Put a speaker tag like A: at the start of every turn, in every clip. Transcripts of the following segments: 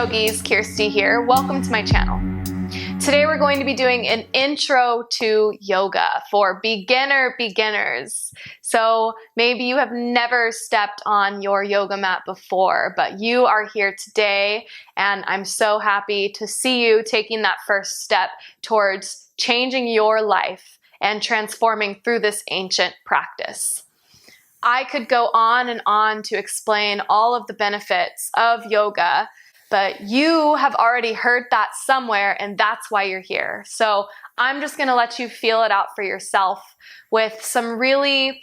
A: yogis, Kirsty here. Welcome to my channel. Today we're going to be doing an intro to yoga for beginners. So maybe you have never stepped on your yoga mat before, but you are here today, and I'm so happy to see you taking that first step towards changing your life and transforming through this ancient practice. I could go on and on to explain all of the benefits of yoga, but you have already heard that somewhere, and that's why you're here. So I'm just gonna let you feel it out for yourself with some really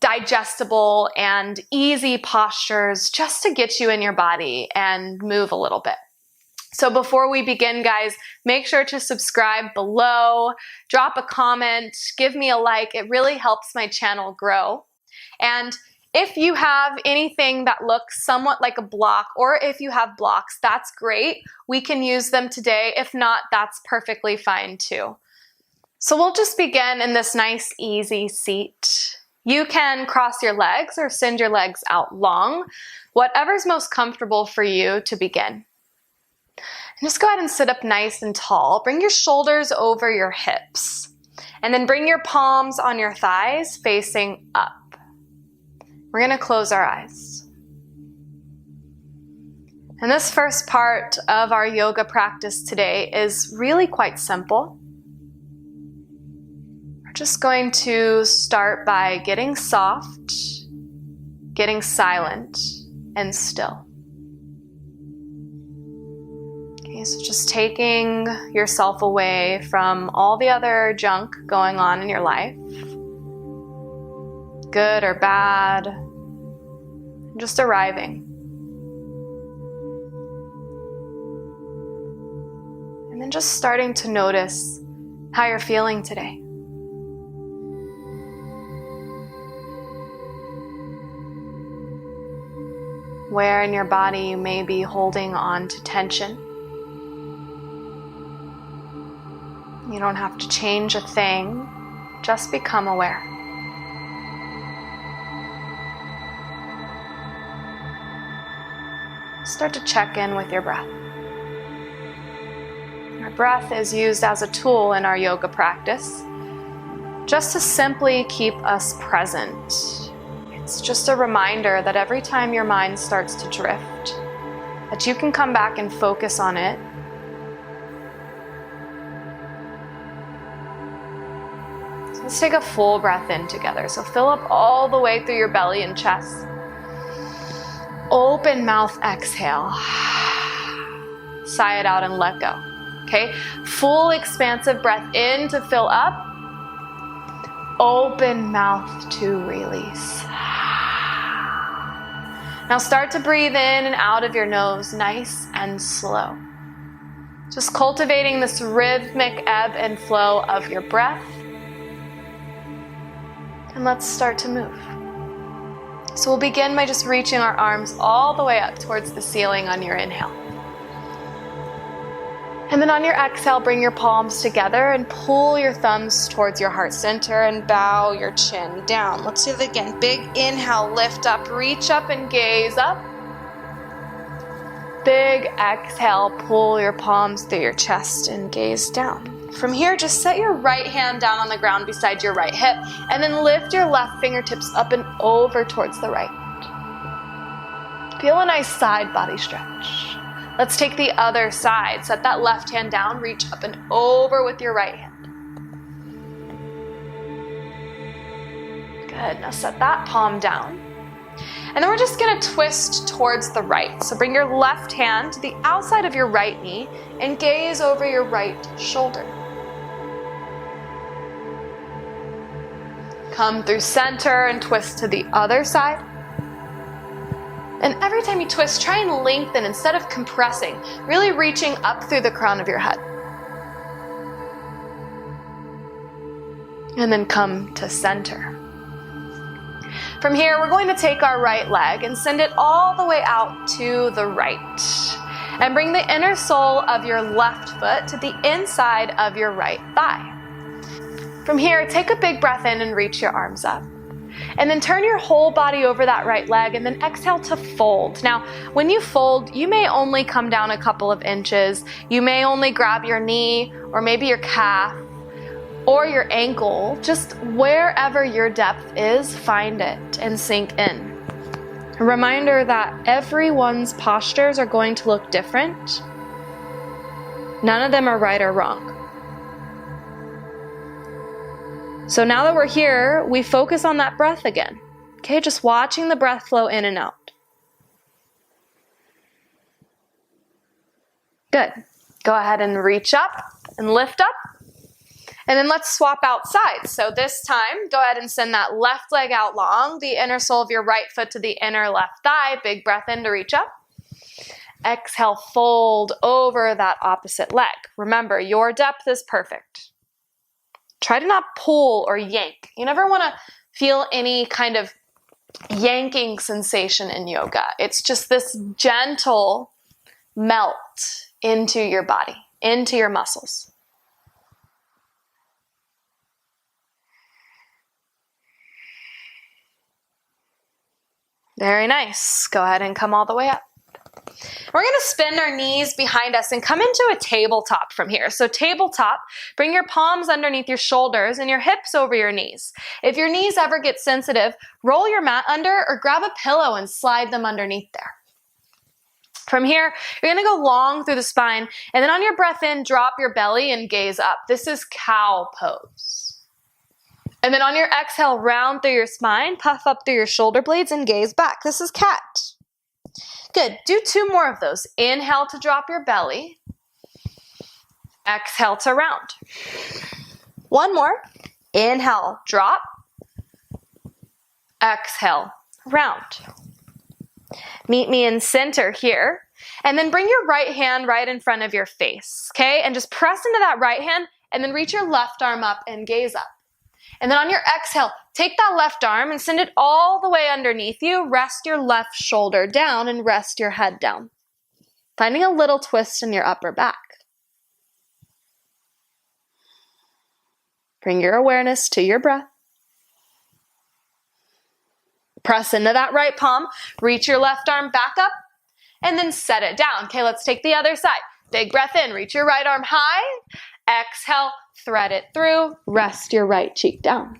A: digestible and easy postures just to get you in your body and move a little bit. So before we begin, guys, make sure to subscribe below, drop a comment, give me a like. It really helps my channel grow. And if you have anything that looks somewhat like a block, or if you have blocks, that's great. We can use them today. If not, that's perfectly fine too. So we'll just begin in this nice, easy seat. You can cross your legs or send your legs out long, whatever's most comfortable for you to begin. And just go ahead and sit up nice and tall. Bring your shoulders over your hips, and then bring your palms on your thighs facing up. We're going to close our eyes. And this first part of our yoga practice today is really quite simple. We're just going to start by getting soft, getting silent, and still. Okay, so just taking yourself away from all the other junk going on in your life, good or bad, just arriving. And then just starting to notice how you're feeling today. Where in your body you may be holding on to tension. You don't have to change a thing, just become aware. Start to check in with your breath. Our breath is used as a tool in our yoga practice, just to simply keep us present. It's just a reminder that every time your mind starts to drift, that you can come back and focus on it. So let's take a full breath in together. So fill up all the way through your belly and chest. Open mouth, exhale. Sigh it out and let go. Okay? Full expansive breath in to fill up. Open mouth to release. Now start to breathe in and out of your nose, nice and slow. Just cultivating this rhythmic ebb and flow of your breath. And let's start to move. So we'll begin by just reaching our arms all the way up towards the ceiling on your inhale. And then on your exhale, bring your palms together and pull your thumbs towards your heart center and bow your chin down. Let's do it again. Big inhale, lift up, reach up and gaze up. Big exhale, pull your palms through your chest and gaze down. From here, just set your right hand down on the ground beside your right hip, and then lift your left fingertips up and over towards the right. Feel a nice side body stretch. Let's take the other side. Set that left hand down, reach up and over with your right hand. Good, now set that palm down. And then we're just gonna twist towards the right. So bring your left hand to the outside of your right knee and gaze over your right shoulder. Come through center and twist to the other side. And every time you twist, try and lengthen instead of compressing, really reaching up through the crown of your head. And then come to center. From here, we're going to take our right leg and send it all the way out to the right. And bring the inner sole of your left foot to the inside of your right thigh. From here, take a big breath in and reach your arms up. And then turn your whole body over that right leg and then exhale to fold. Now, when you fold, you may only come down a couple of inches. You may only grab your knee or maybe your calf or your ankle. Just wherever your depth is, find it and sink in. A reminder that everyone's postures are going to look different. None of them are right or wrong. So now that we're here, we focus on that breath again. Okay, just watching the breath flow in and out. Good. Go ahead and reach up and lift up. And then let's swap out sides. So this time, go ahead and send that left leg out long, the inner sole of your right foot to the inner left thigh. Big breath in to reach up. Exhale, fold over that opposite leg. Remember, your depth is perfect. Try to not pull or yank. You never want to feel any kind of yanking sensation in yoga. It's just this gentle melt into your body, into your muscles. Very nice. Go ahead and come all the way up. We're going to spin our knees behind us and come into a tabletop from here. So tabletop, bring your palms underneath your shoulders and your hips over your knees. If your knees ever get sensitive, roll your mat under or grab a pillow and slide them underneath there. From here, you're going to go long through the spine, and then on your breath in, drop your belly and gaze up. This is cow pose. And then on your exhale, round through your spine, puff up through your shoulder blades and gaze back. This is cat. Good. Do 2 more of those. Inhale to drop your belly. Exhale to round. 1 more. Inhale, drop. Exhale, round. Meet me in center here. And then bring your right hand right in front of your face, okay? And just press into that right hand and then reach your left arm up and gaze up. And then on your exhale, take that left arm and send it all the way underneath you. Rest your left shoulder down and rest your head down. Finding a little twist in your upper back. Bring your awareness to your breath. Press into that right palm. Reach your left arm back up and then set it down. Okay, let's take the other side. Big breath in. Reach your right arm high. Exhale, thread it through. Rest your right cheek down.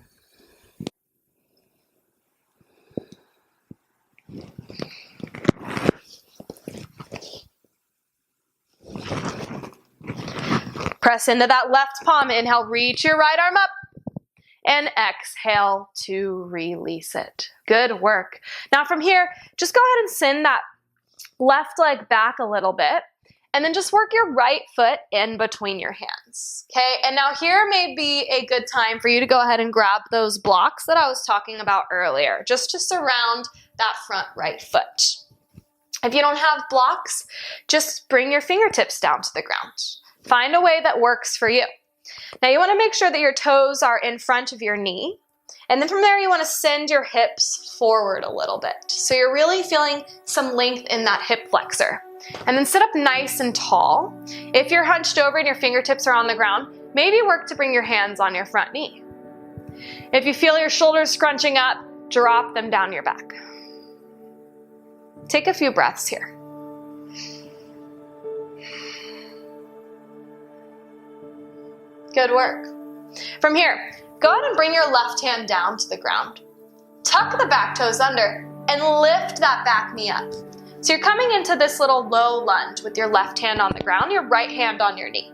A: Press into that left palm. Inhale, reach your right arm up. And exhale to release it. Good work. Now from here, just go ahead and send that left leg back a little bit. And then just work your right foot in between your hands, okay? And now here may be a good time for you to go ahead and grab those blocks that I was talking about earlier, just to surround that front right foot. If you don't have blocks, just bring your fingertips down to the ground. Find a way that works for you. Now you want to make sure that your toes are in front of your knee. And then from there, you want to send your hips forward a little bit. So you're really feeling some length in that hip flexor. And then sit up nice and tall. If you're hunched over and your fingertips are on the ground, maybe work to bring your hands on your front knee. If you feel your shoulders scrunching up, drop them down your back. Take a few breaths here. Good work. From here, go ahead and bring your left hand down to the ground. Tuck the back toes under and lift that back knee up. So you're coming into this little low lunge with your left hand on the ground, your right hand on your knee.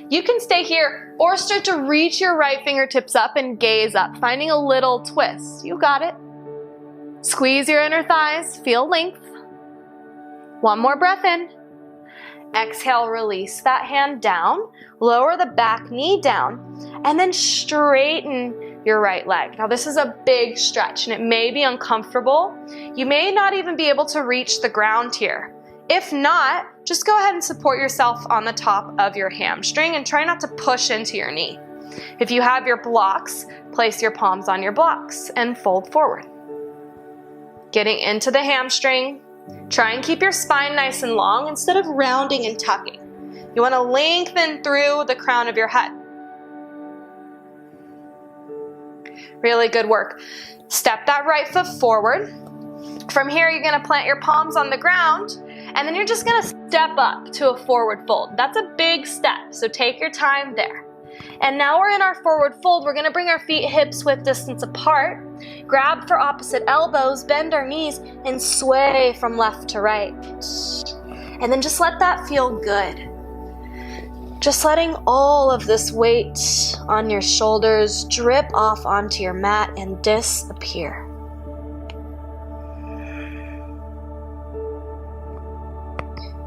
A: You can stay here or start to reach your right fingertips up and gaze up, finding a little twist. You got it. Squeeze your inner thighs, feel length. 1 more breath in. Exhale, release that hand down, lower the back knee down, and then straighten your right leg. Now this is a big stretch and it may be uncomfortable. You may not even be able to reach the ground here. If not, just go ahead and support yourself on the top of your hamstring and try not to push into your knee. If you have your blocks, place your palms on your blocks and fold forward. Getting into the hamstring. Try and keep your spine nice and long instead of rounding and tucking. You want to lengthen through the crown of your head. Really good work. Step that right foot forward. From here, you're gonna plant your palms on the ground, and then you're just gonna step up to a forward fold. That's a big step, so take your time there. And now we're in our forward fold. We're gonna bring our feet hips width distance apart, grab for opposite elbows, bend our knees, and sway from left to right. And then just let that feel good. Just letting all of this weight on your shoulders drip off onto your mat and disappear.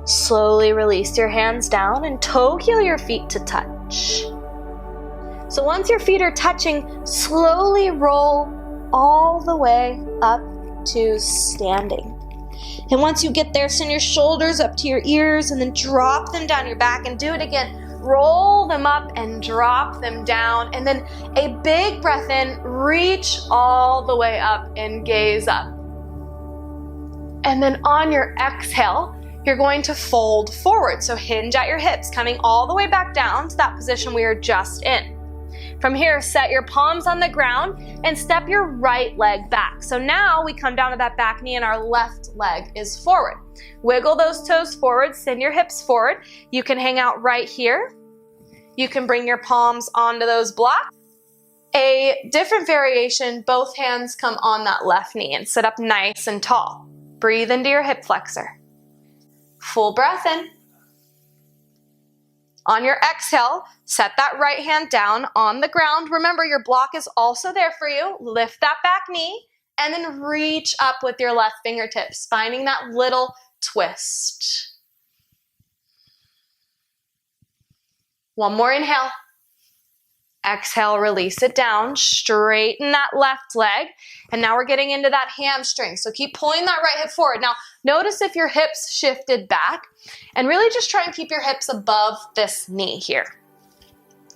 A: Slowly release your hands down and toe heel your feet to touch. So once your feet are touching, slowly roll all the way up to standing. And once you get there, send your shoulders up to your ears and then drop them down your back and do it again. Roll them up and drop them down. And then a big breath in, reach all the way up and gaze up. And then on your exhale, you're going to fold forward. So hinge at your hips, coming all the way back down to that position we were just in. From here, set your palms on the ground and step your right leg back. So now we come down to that back knee and our left leg is forward. Wiggle those toes forward, send your hips forward. You can hang out right here. You can bring your palms onto those blocks. A different variation, both hands come on that left knee and sit up nice and tall. Breathe into your hip flexor. Full breath in. On your exhale, set that right hand down on the ground. Remember, your block is also there for you. Lift that back knee and then reach up with your left fingertips, finding that little twist. One more inhale. Exhale, release it down, straighten that left leg, and now we're getting into that hamstring. So keep pulling that right hip forward. Now, notice if your hips shifted back, and really just try and keep your hips above this knee here.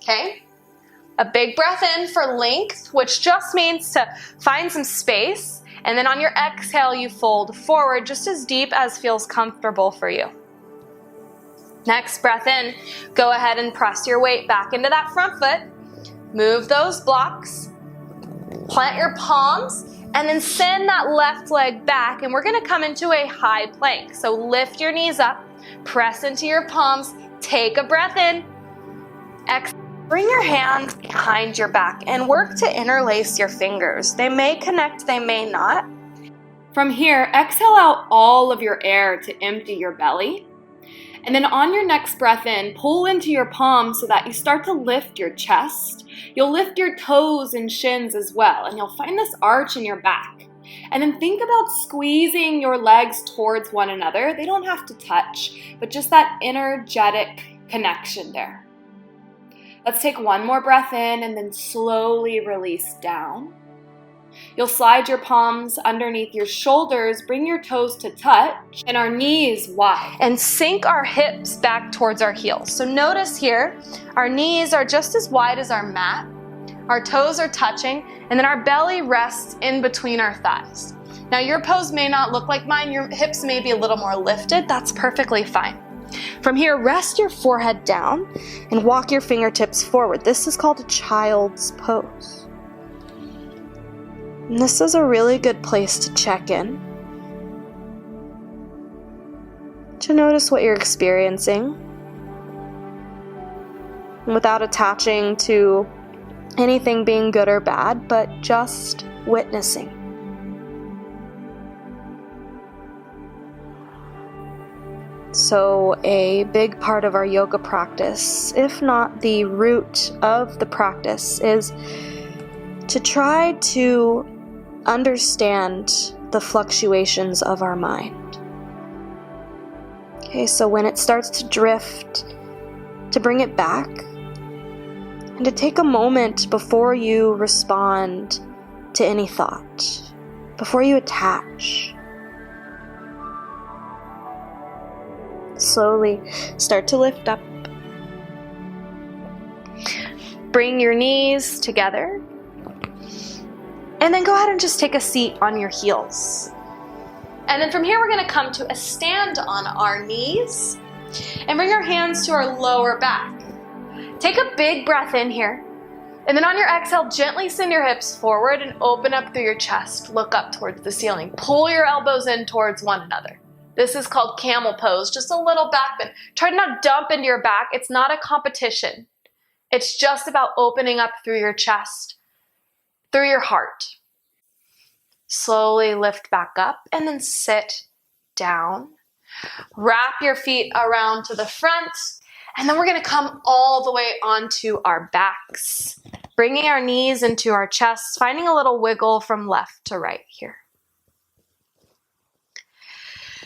A: Okay? A big breath in for length, which just means to find some space, and then on your exhale, you fold forward just as deep as feels comfortable for you. Next breath in, go ahead and press your weight back into that front foot. Move those blocks, plant your palms, and then send that left leg back, and we're gonna come into a high plank. So lift your knees up, press into your palms, take a breath in, exhale. Bring your hands behind your back and work to interlace your fingers. They may connect, they may not. From here, exhale out all of your air to empty your belly. And then on your next breath in, pull into your palms so that you start to lift your chest. You'll lift your toes and shins as well, and you'll find this arch in your back. And then think about squeezing your legs towards one another. They don't have to touch, but just that energetic connection there. Let's take one more breath in and then slowly release down. You'll slide your palms underneath your shoulders, bring your toes to touch, and our knees wide. And sink our hips back towards our heels. So notice here, our knees are just as wide as our mat, our toes are touching, and then our belly rests in between our thighs. Now your pose may not look like mine, your hips may be a little more lifted, that's perfectly fine. From here, rest your forehead down and walk your fingertips forward. This is called a child's pose. And this is a really good place to check in, to notice what you're experiencing without attaching to anything being good or bad, but just witnessing. So a big part of our yoga practice, if not the root of the practice, is to try to understand the fluctuations of our mind. Okay, so when it starts to drift, to bring it back, and to take a moment before you respond to any thought, before you attach. Slowly start to lift up. Bring your knees together. And then go ahead and just take a seat on your heels. And then from here, we're gonna come to a stand on our knees and bring our hands to our lower back. Take a big breath in here. And then on your exhale, gently send your hips forward and open up through your chest. Look up towards the ceiling. Pull your elbows in towards one another. This is called camel pose, just a little back bend. Try to not dump into your back. It's not a competition. It's just about opening up through your chest, through your heart. Slowly lift back up and then sit down. Wrap your feet around to the front, and then we're going to come all the way onto our backs, bringing our knees into our chests, finding a little wiggle from left to right here.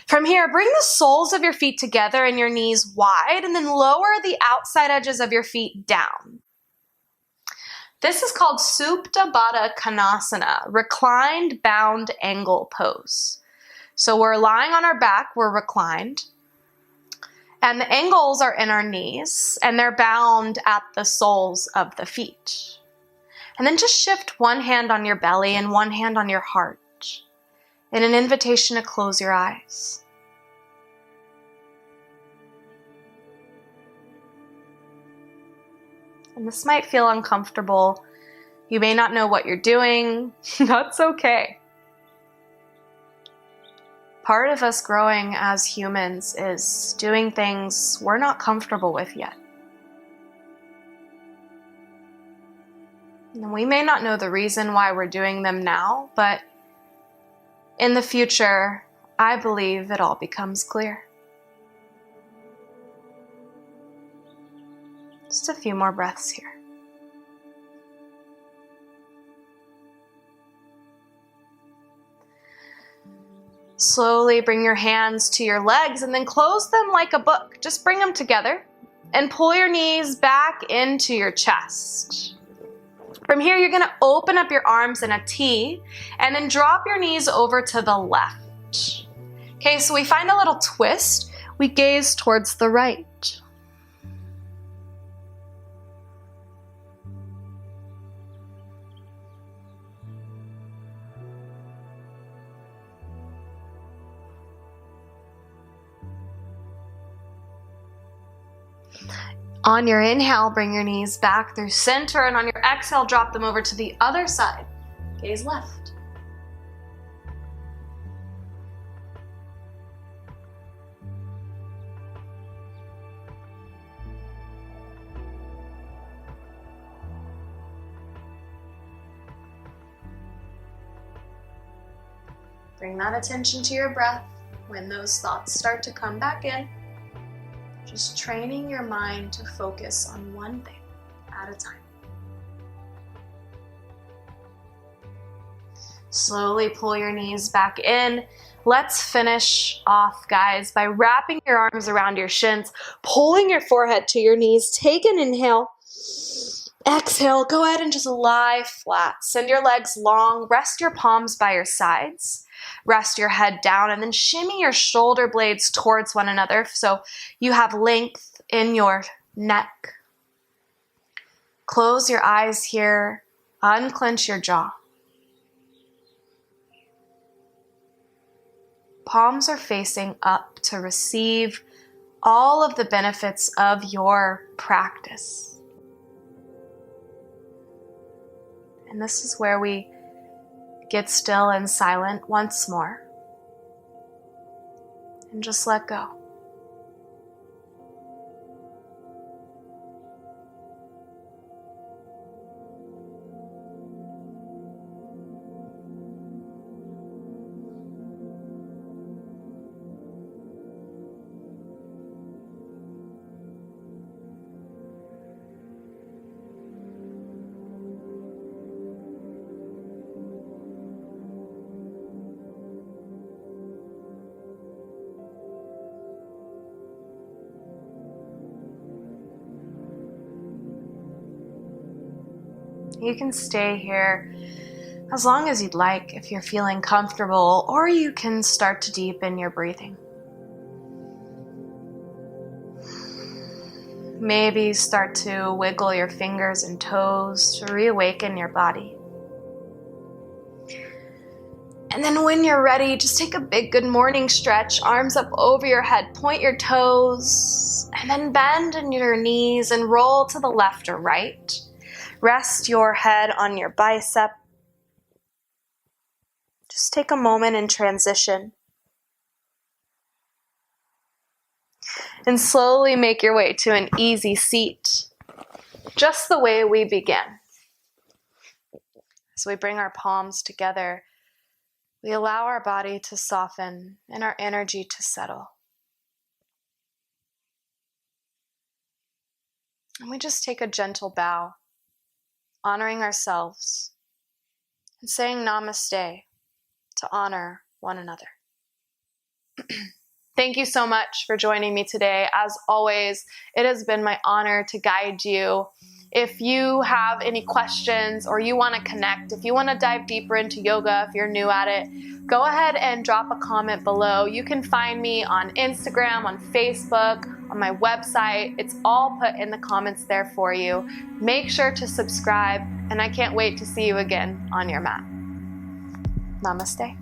A: From here, bring the soles of your feet together and your knees wide, and then lower the outside edges of your feet down. This is called Supta Baddha Konasana, reclined bound angle pose. So we're lying on our back, we're reclined, and the angles are in our knees, and they're bound at the soles of the feet. And then just shift one hand on your belly and one hand on your heart, in an invitation to close your eyes. And this might feel uncomfortable. You may not know what you're doing. That's okay. Part of us growing as humans is doing things we're not comfortable with yet. And we may not know the reason why we're doing them now, but in the future, I believe it all becomes clear. Just a few more breaths here. Slowly bring your hands to your legs and then close them like a book. Just bring them together and pull your knees back into your chest. From here, you're going to open up your arms in a T and then drop your knees over to the left. Okay, so we find a little twist. We gaze towards the right. On your inhale, bring your knees back through center, and on your exhale, drop them over to the other side. Gaze left. Bring that attention to your breath when those thoughts start to come back in. Just training your mind to focus on one thing at a time. Slowly pull your knees back in. Let's finish off, guys, by wrapping your arms around your shins, pulling your forehead to your knees. Take an inhale. Exhale, go ahead and just lie flat. Send your legs long. Rest your palms by your sides. Rest your head down and then shimmy your shoulder blades towards one another so you have length in your neck. Close your eyes here. Unclench your jaw. Palms are facing up to receive all of the benefits of your practice. And this is where we get still and silent once more. And just let go. You can stay here as long as you'd like if you're feeling comfortable, or you can start to deepen your breathing. Maybe start to wiggle your fingers and toes to reawaken your body. And then when you're ready, just take a big good morning stretch, arms up over your head, point your toes, and then bend in your knees and roll to the left or right. Rest your head on your bicep. Just take a moment and transition. And slowly make your way to an easy seat, just the way we begin. As we bring our palms together, we allow our body to soften and our energy to settle. And we just take a gentle bow, honoring ourselves and saying namaste to honor one another. Thank you so much for joining me today. As always, it has been my honor to guide you. If you have any questions or you want to connect, if you want to dive deeper into yoga, if you're new at it, go ahead and drop a comment below. You can find me on Instagram, on Facebook, on my website. It's all put in the comments there for you. Make sure to subscribe, and I can't wait to see you again on your mat. Namaste.